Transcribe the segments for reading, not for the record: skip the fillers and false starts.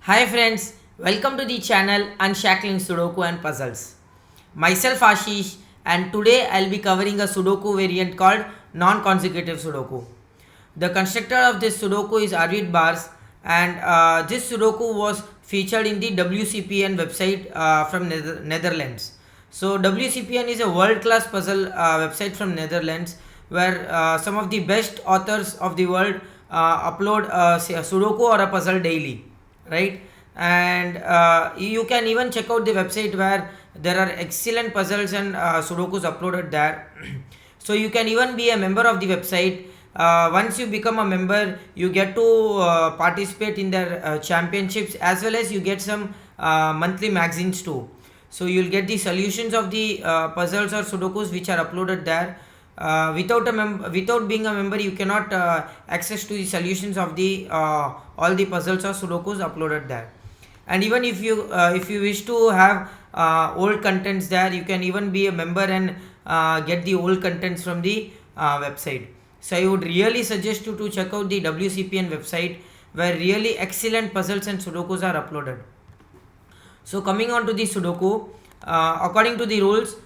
Hi friends, welcome to the channel Unshackling Sudoku and Puzzles. Myself Ashish, and today I'll be covering a Sudoku variant called non-consecutive Sudoku. The constructor of this Sudoku is Arvid Bars, and this Sudoku was featured in the WCPN website from Netherlands. So WCPN is a world-class puzzle website from Netherlands where some of the best authors of the world upload say a Sudoku or a puzzle daily, right? And you can even check out the website where there are excellent puzzles and Sudokus uploaded there. So you can even be a member of the website. Once you become a member, you get to participate in their championships, as well as you get some monthly magazines too. So you'll get the solutions of the puzzles or Sudokus which are uploaded there. Without being a member, you cannot access to the solutions of the all the puzzles or Sudokus uploaded there. And even if you wish to have old contents there, you can even be a member and get the old contents from the website. So I would really suggest you to check out the WCPN website where really excellent puzzles and Sudokus are uploaded. So coming on to the Sudoku, according to the rules,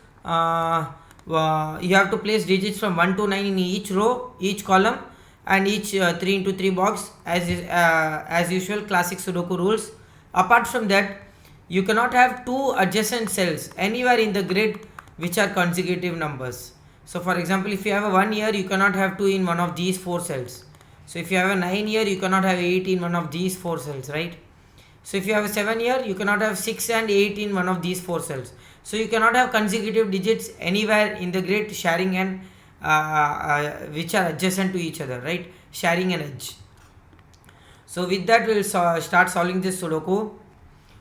you have to place digits from 1 to 9 in each row, each column, and each 3 into 3 box as usual classic Sudoku rules. Apart from that, you cannot have two adjacent cells anywhere in the grid which are consecutive numbers. So for example, if you have a 1 here, you cannot have 2 in one of these 4 cells. So if you have a 9 here, you cannot have 8 in one of these 4 cells, right? So if you have a 7 here, you cannot have 6 and 8 in one of these 4 cells. So you cannot have consecutive digits anywhere in the grid sharing and which are adjacent to each other, right? Sharing an edge. So with that, we'll start solving this Sudoku.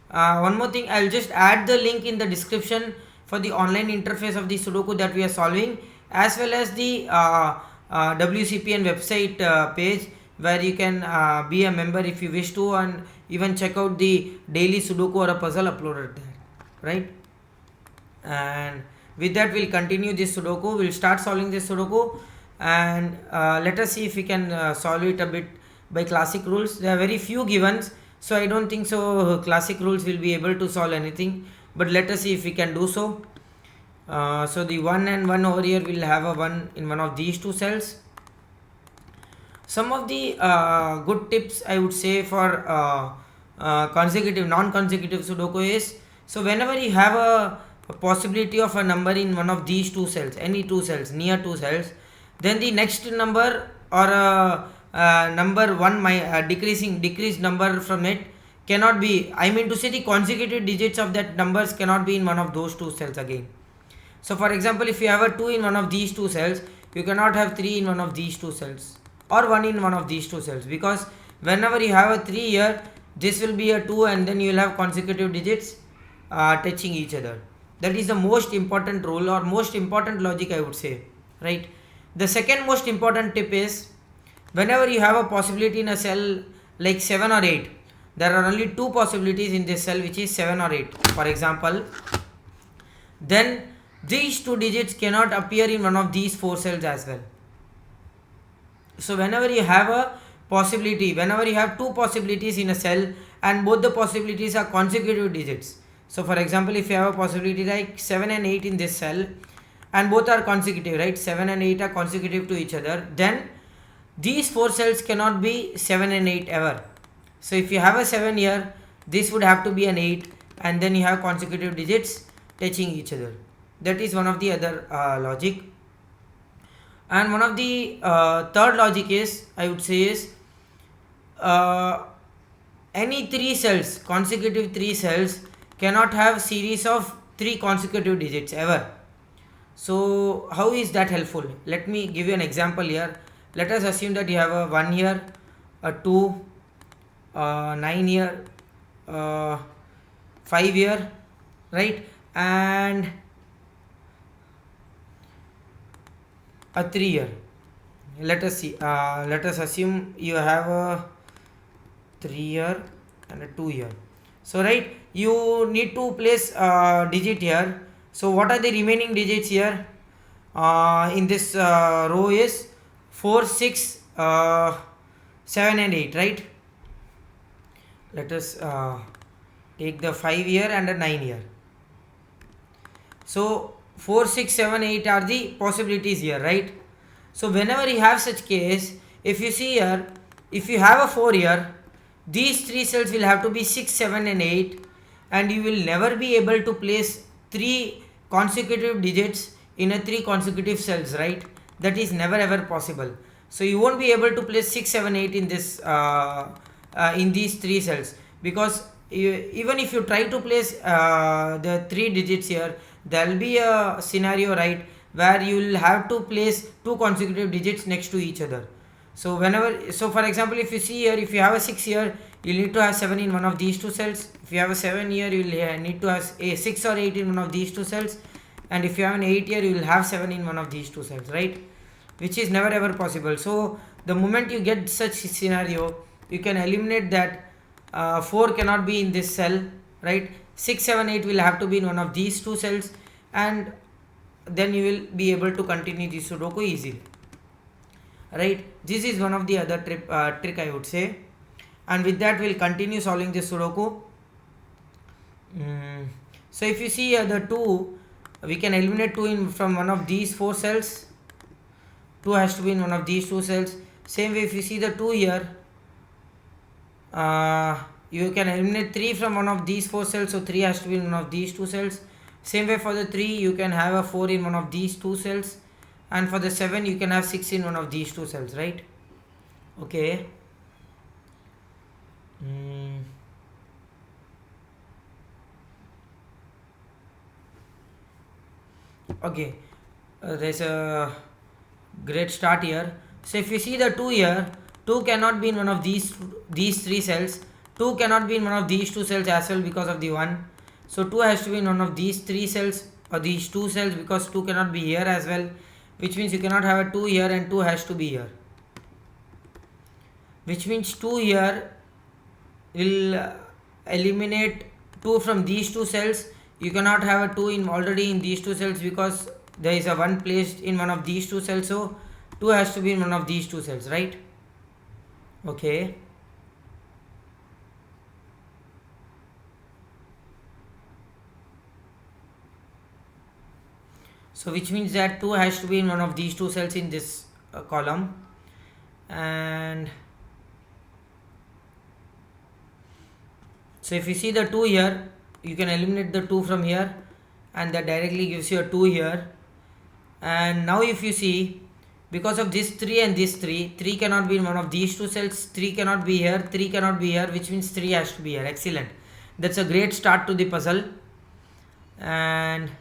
One more thing, I'll just add the link in the description for the online interface of the Sudoku that we are solving, as well as the WCPN website page where you can be a member if you wish to, and even check out the daily Sudoku or a puzzle uploaded there, right? And with that, we'll continue this Sudoku. We'll start solving this Sudoku, and let us see if we can solve it a bit by classic rules. There are very few givens, so I don't think so classic rules will be able to solve anything, but let us see if we can do so. So the 1 and 1 over here will have a 1 in one of these two cells. Some of the good tips I would say for consecutive non-consecutive Sudoku is, so whenever you have a possibility of a number in one of these two cells, any two cells, near two cells, then the next number or number one decreased number from it cannot be, I mean to say the consecutive digits of that numbers cannot be in one of those two cells again. So for example, if you have a 2 in one of these two cells, you cannot have 3 in one of these two cells or 1 in one of these two cells, because whenever you have a 3 here, this will be a 2 and then you will have consecutive digits touching each other. That is the most important rule or most important logic, I would say, right? The second most important tip is, whenever you have a possibility in a cell like 7 or 8, there are only two possibilities in this cell, which is 7 or 8 for example, then these two digits cannot appear in one of these 4 cells as well. So whenever you have a possibility, whenever you have two possibilities in a cell and both the possibilities are consecutive digits, so for example, if you have a possibility like 7 and 8 in this cell and both are consecutive, right? 7 and 8 are consecutive to each other, then these 4 cells cannot be 7 and 8 ever. So if you have a 7 here, this would have to be an 8, and then you have consecutive digits touching each other. That is one of the other logic. And one of the third logic is, I would say, is any 3 cells, consecutive 3 cells cannot have series of 3 consecutive digits ever. So how is that helpful? Let me give you an example here. Let us assume that you have a 1 here, a 2, 9 here, 5 here, right? And a 3 here. Let us see. Let us assume you have a 3 here and a 2 here. So right, you need to place a digit here. So what are the remaining digits here in this row is 4, 6, 7 and 8, right? let us take the 5 year and a 9 year. So 4, 6, 7, 8 are the possibilities here, right? So whenever you have such case, if you see here, if you have a 4 year, these 3 cells will have to be 6, 7 and 8, and you will never be able to place 3 consecutive digits in a 3 consecutive cells, right? That is never ever possible. So you won't be able to place 6, 7, 8 in this in these 3 cells, because even if you try to place the 3 digits here, there will be a scenario, right, where you will have to place 2 consecutive digits next to each other. So whenever, so for example, if you see here, if you have a 6 here, you need to have 7 in one of these 2 cells. If you have a 7 here, you will need to have a 6 or 8 in one of these 2 cells. And if you have an 8 here, you will have 7 in one of these 2 cells, right? Which is never ever possible. So the moment you get such scenario, you can eliminate that 4 cannot be in this cell, right? 6, 7, 8 will have to be in one of these 2 cells, and then you will be able to continue the Sudoku easily, right? This is one of the other trick I would say. And with that, we'll continue solving this Sudoku. So if you see the 2, we can eliminate 2 from one of these 4 cells. 2 has to be in one of these 2 cells. Same way, if you see the 2 here, you can eliminate 3 from one of these 4 cells, so 3 has to be in one of these 2 cells. Same way for the 3, you can have a 4 in one of these 2 cells, and for the 7 you can have 6 in one of these 2 cells, right? Okay. Okay, there's a great start here. So if you see the 2 here, 2 cannot be in one of these 3 cells. 2 cannot be in one of these 2 cells as well because of the 1. So 2 has to be in one of these 3 cells or these 2 cells, because 2 cannot be here as well, which means you cannot have a 2 here, and 2 has to be here, which means 2 here will eliminate 2 from these 2 cells. You cannot have a 2 in already in these 2 cells because there is a 1 placed in one of these 2 cells, so 2 has to be in one of these 2 cells, right? Okay. So which means that 2 has to be in one of these 2 cells in this column. And so if you see the 2 here, you can eliminate the 2 from here, and that directly gives you a 2 here. And now if you see, because of this 3 and this 3 cannot be in one of these 2 cells, 3 cannot be here, 3 cannot be here, which means 3 has to be here. Excellent. That's a great start to the puzzle. And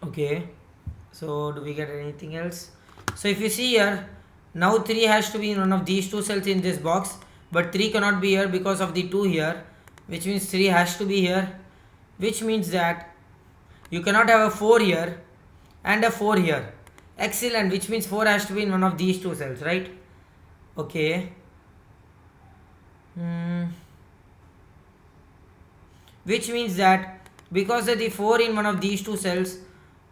okay, so do we get anything else? So if you see here, now 3 has to be in one of these 2 cells in this box, but 3 cannot be here because of the 2 here, which means 3 has to be here, which means that you cannot have a 4 here and a 4 here. Excellent, which means 4 has to be in one of these 2 cells, right? Okay. Which means that because of the 4 in one of these 2 cells,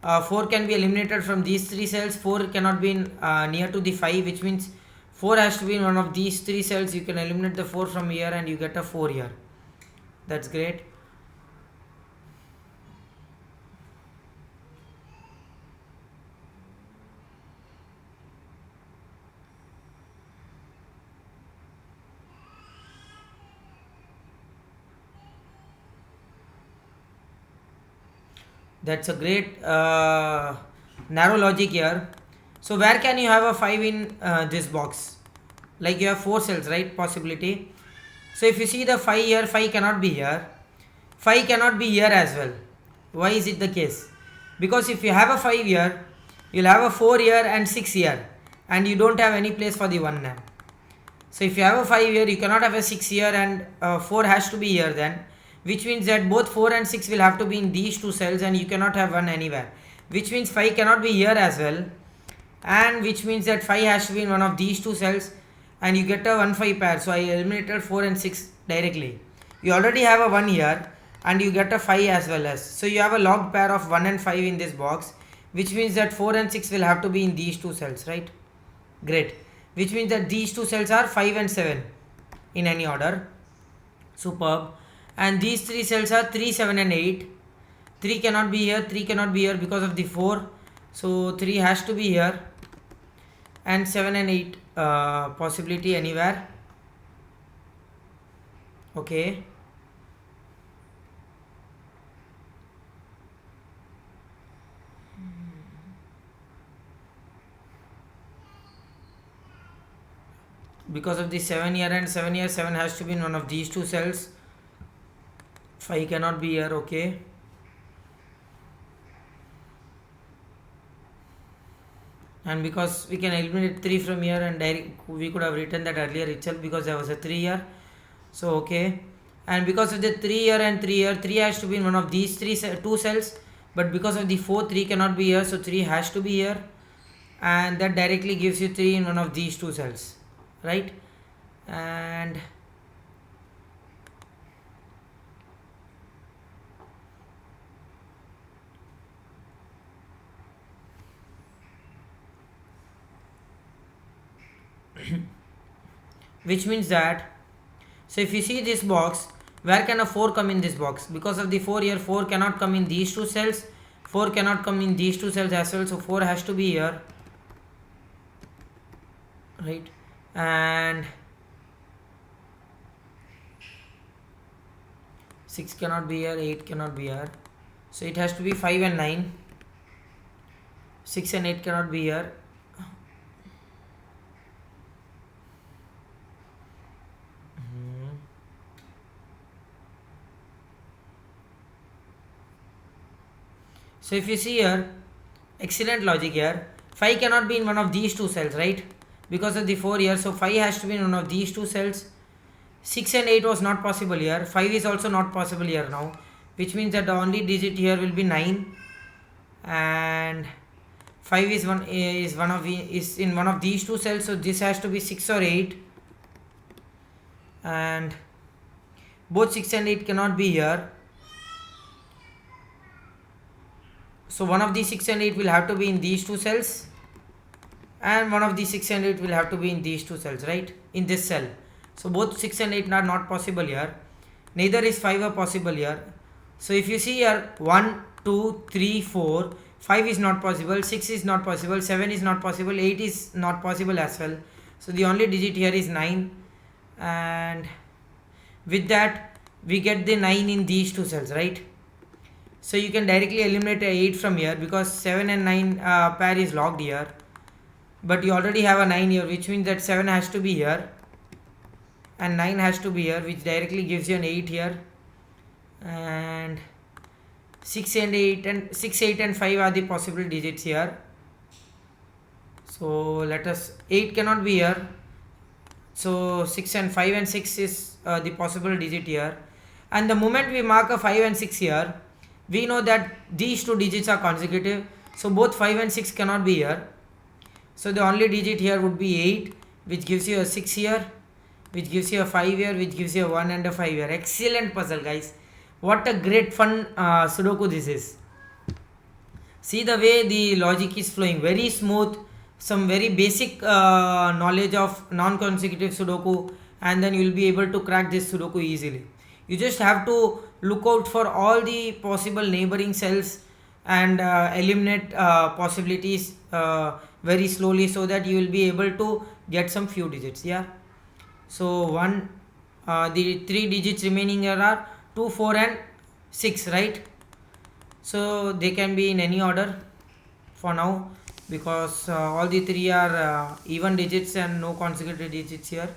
4 can be eliminated from these 3 cells. 4 cannot be in, near to the 5, which means 4 has to be in one of these 3 cells. You can eliminate the 4 from here and you get a 4 here. That's great. That's a great narrow logic here. So where can you have a 5 in this box? Like you have 4 cells, right? Possibility. So if you see the 5 here, 5 cannot be here. 5 cannot be here as well. Why is it the case? Because if you have a 5 here, you'll have a 4 here and 6 here, and you don't have any place for the 1 now. So if you have a 5 here, you cannot have a 6 here, and 4 has to be here then, which means that both 4 and 6 will have to be in these 2 cells, and you cannot have 1 anywhere, which means 5 cannot be here as well, and which means that 5 has to be in one of these 2 cells, and you get a 1 5 pair. So I eliminated 4 and 6 directly. You already have a 1 here, and you get a 5 as well as. So you have a logged pair of 1 and 5 in this box, which means that 4 and 6 will have to be in these two cells, right? Great. Which means that these two cells are 5 and 7 in any order. Superb. And these three cells are 3, 7 and 8. 3 cannot be here, 3 cannot be here because of the 4. So 3 has to be here. And 7 and 8 possibility anywhere. Okay. Because of the 7 here and 7 here, 7 has to be in one of these two cells. 5 cannot be here, okay. And because we can eliminate 3 from here, and we could have written that earlier itself because there was a 3 here. So okay. And because of the 3 here and 3 here, 3 has to be in one of these two cells. But because of the 4, 3 cannot be here, so 3 has to be here. And that directly gives you 3 in one of these two cells, right? And which means that, so if you see this box, where can a 4 come in this box? Because of the 4 here, 4 cannot come in these two cells, 4 cannot come in these two cells as well, so 4 has to be here, right? And 6 cannot be here, 8 cannot be here, so it has to be 5 and 9. 6 and 8 cannot be here. So if you see here, excellent logic here, 5 cannot be in one of these two cells, right? Because of the 4 here, so 5 has to be in one of these two cells. 6 and 8 was not possible here, 5 is also not possible here now, which means that the only digit here will be 9, and 5 is in one of these two cells, so this has to be 6 or 8, and both 6 and 8 cannot be here. So one of these 6 and 8 will have to be in these two cells, and one of these 6 and 8 will have to be in these two cells, right? In this cell. So both 6 and 8 are not possible here. Neither is 5 possible here. So if you see here, 1, 2, 3, 4, 5 is not possible, 6 is not possible, 7 is not possible, 8 is not possible as well. So the only digit here is 9, and with that we get the 9 in these two cells, right? So you can directly eliminate a 8 from here because 7 and 9 pair is locked here. But you already have a 9 here, which means that 7 has to be here and 9 has to be here, which directly gives you an 8 here. And 6 and 8 and 5 are the possible digits here. So 8 cannot be here. So 6 and 5 and 6 is the possible digit here. And the moment we mark a 5 and 6 here, we know that these two digits are consecutive, so both 5 and 6 cannot be here. So the only digit here would be 8, which gives you a 6 here, which gives you a 5 here, which gives you a 1 and a 5 here. Excellent puzzle, guys. What a great fun Sudoku this is. See the way the logic is flowing, very smooth, some very basic knowledge of non-consecutive Sudoku, and then you will be able to crack this Sudoku easily. You just have to look out for all the possible neighboring cells and eliminate possibilities very slowly, so that you will be able to get some few digits. Yeah. So the 3 digits remaining here are 2, 4 and 6, right? So they can be in any order for now, because all the 3 are even digits and no consecutive digits here.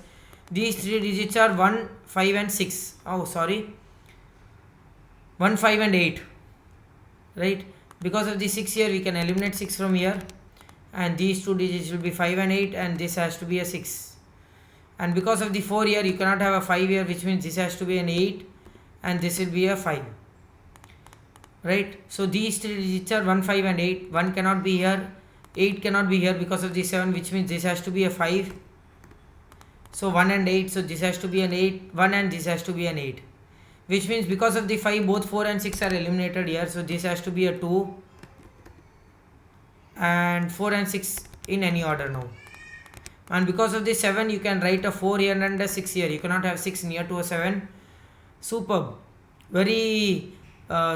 These 3 digits are 1, 5 and 6. Oh, sorry. 1, 5 and 8. Right? Because of the 6 here, we can eliminate 6 from here. And these 2 digits will be 5 and 8, and this has to be a 6. And because of the 4 here, you cannot have a 5 here, which means this has to be an 8, and this will be a 5. Right? So these 3 digits are 1, 5 and 8. 1 cannot be here. 8 cannot be here because of the 7, which means this has to be a 5. So 1 and 8, so this has to be an 8, 1 and this has to be an 8. Which means because of the 5, both 4 and 6 are eliminated here. So this has to be a 2. and 4 and 6 in any order now. And because of this 7, you can write a 4 here and a 6 here. You cannot have 6 near to a 7. Superb. Very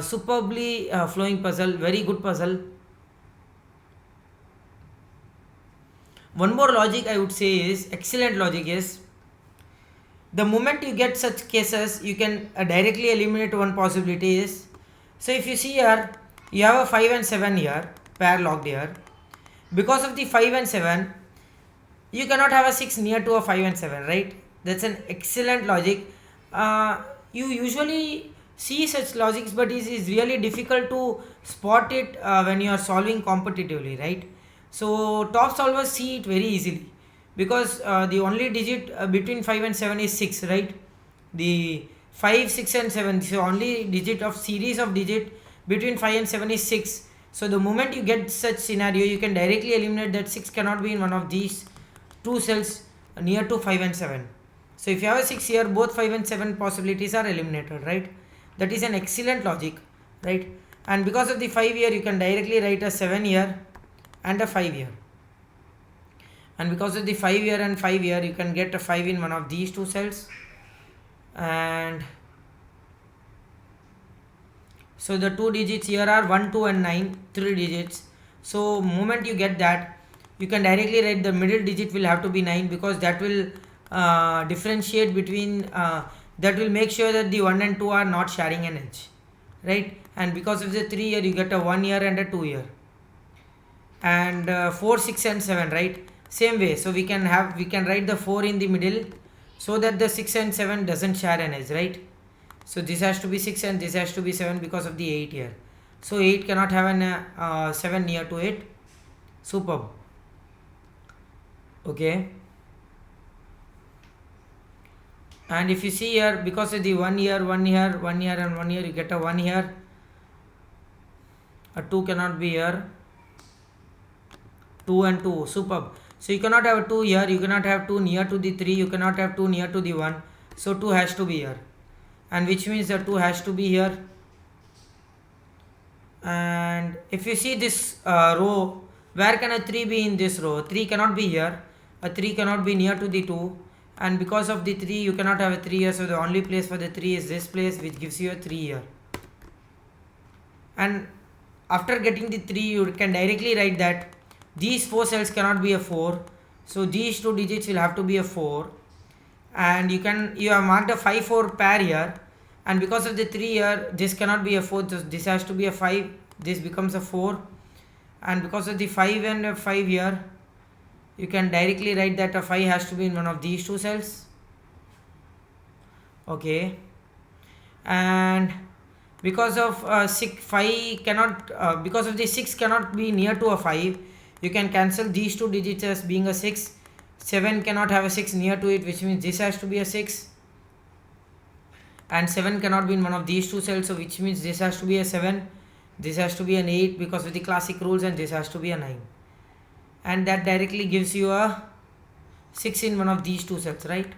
superbly flowing puzzle. Very good puzzle. One more logic I would say is, excellent logic is, the moment you get such cases, you can directly eliminate one possibility is, so if you see here, you have a 5 and 7 here, pair locked here. Because of the 5 and 7, you cannot have a 6 near to a 5 and 7, right? That's an excellent logic. You usually see such logics, but it is really difficult to spot it when you are solving competitively, right? So top solvers see it very easily, because the only digit between 5 and 7 is 6, right? The 5, 6 and 7, so only digit of series of digit between 5 and 7 is 6. So the moment you get such scenario, you can directly eliminate that 6 cannot be in one of these two cells near to 5 and 7. So if you have a 6 here, both 5 and 7 possibilities are eliminated, right? That is an excellent logic, right? And because of the 5 here, you can directly write a 7 here and a 5 here. And because of the 5 here and 5 here, you can get a 5 in one of these two cells. And so the two digits here are 1, 2 and 9, 3 digits. So moment you get that, you can directly write the middle digit will have to be 9, because that will differentiate between, that will make sure that the 1 and 2 are not sharing an edge, right? And because of the 3 here, you get a 1 here and a 2 here. And 4, 6 and 7, right? Same way, so we can write the 4 in the middle, so that the 6 and 7 doesn't share an edge, right? So this has to be 6 and this has to be 7 because of the 8 here. So 8 cannot have an 7 near to it. Superb. Okay. And if you see here, because of the 1 here, 1 here, 1 here and 1 here, you get a 1 here. A 2 cannot be here. 2 and 2. Superb. So you cannot have a 2 here, you cannot have 2 near to the 3, you cannot have 2 near to the 1. So 2 has to be here. And which means the 2 has to be here. And if you see this row, where can a 3 be in this row? 3 cannot be here. A 3 cannot be near to the 2. And because of the 3, you cannot have a 3 here. So the only place for the 3 is this place, which gives you a 3 here. And after getting the 3, you can directly write that these 4 cells cannot be a 4. So these two digits will have to be a 4. And you have marked a 5, 4 pair here. And because of the 3 here, this cannot be a 4. This has to be a 5. This becomes a 4. And because of the 5 and a 5 here, you can directly write that a 5 has to be in one of these two cells. Okay. And because of 5 cannot, because of the 6 cannot be near to a 5, you can cancel these two digits as being a 6. 7 cannot have a 6 near to it, which means this has to be a 6. And 7 cannot be in one of these two cells, so which means this has to be a 7. This has to be an 8 because of the classic rules, and this has to be a 9. And that directly gives you a 6 in one of these two cells, right?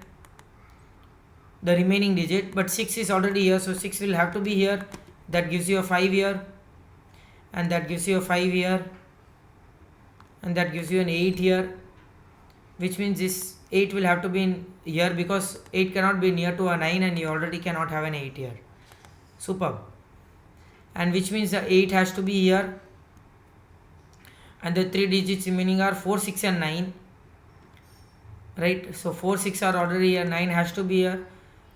The remaining digit, but 6 is already here, so 6 will have to be here. That gives you a 5 here, and that gives you a 5 here, and that gives you an 8 here, which means this 8 will have to be in here, because 8 cannot be near to a 9 and you already cannot have an 8 here. Superb. And which means the 8 has to be here, and the 3 digits remaining are 4, 6 and 9, right? So 4, 6 are already here, 9 has to be here,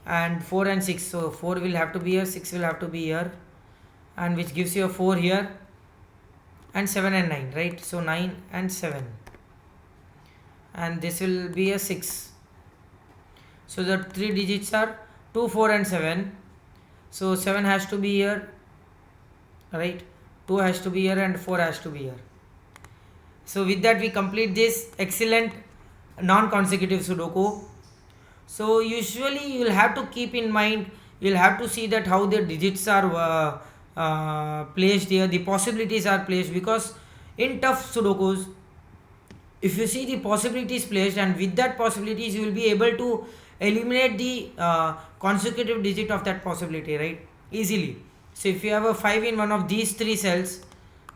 and 4 and 6, so 4 will have to be here, 6 will have to be here, and which gives you a 4 here, and 7 and 9, right? So 9 and 7, and this will be a 6. So the 3 digits are 2, 4 and 7. So 7 has to be here, right? 2 has to be here, and 4 has to be here. So with that, we complete this excellent non-consecutive Sudoku. So usually you will have to keep in mind, you will have to see that how the digits are placed here, the possibilities are placed, because in tough Sudokus, if you see the possibilities placed, and with that possibilities you will be able to eliminate the consecutive digit of that possibility, right? Easily. So if you have a 5 in one of these 3 cells,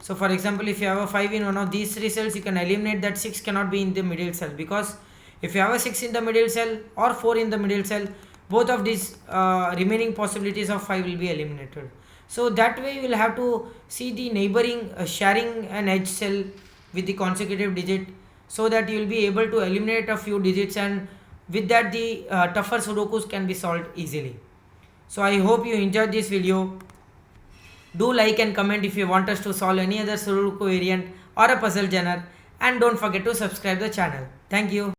So for example, if you have a 5 in one of these 3 cells, you can eliminate that 6 cannot be in the middle cell, because if you have a 6 in the middle cell or 4 in the middle cell, both of these remaining possibilities of 5 will be eliminated. So that way you will have to see the neighboring sharing an edge cell with the consecutive digit, so that you will be able to eliminate a few digits, and with that the tougher sudokus can be solved easily. So I hope you enjoyed this video. Do like and comment if you want us to solve any other sudoku variant or a puzzle genre, and don't forget to subscribe the channel. Thank you.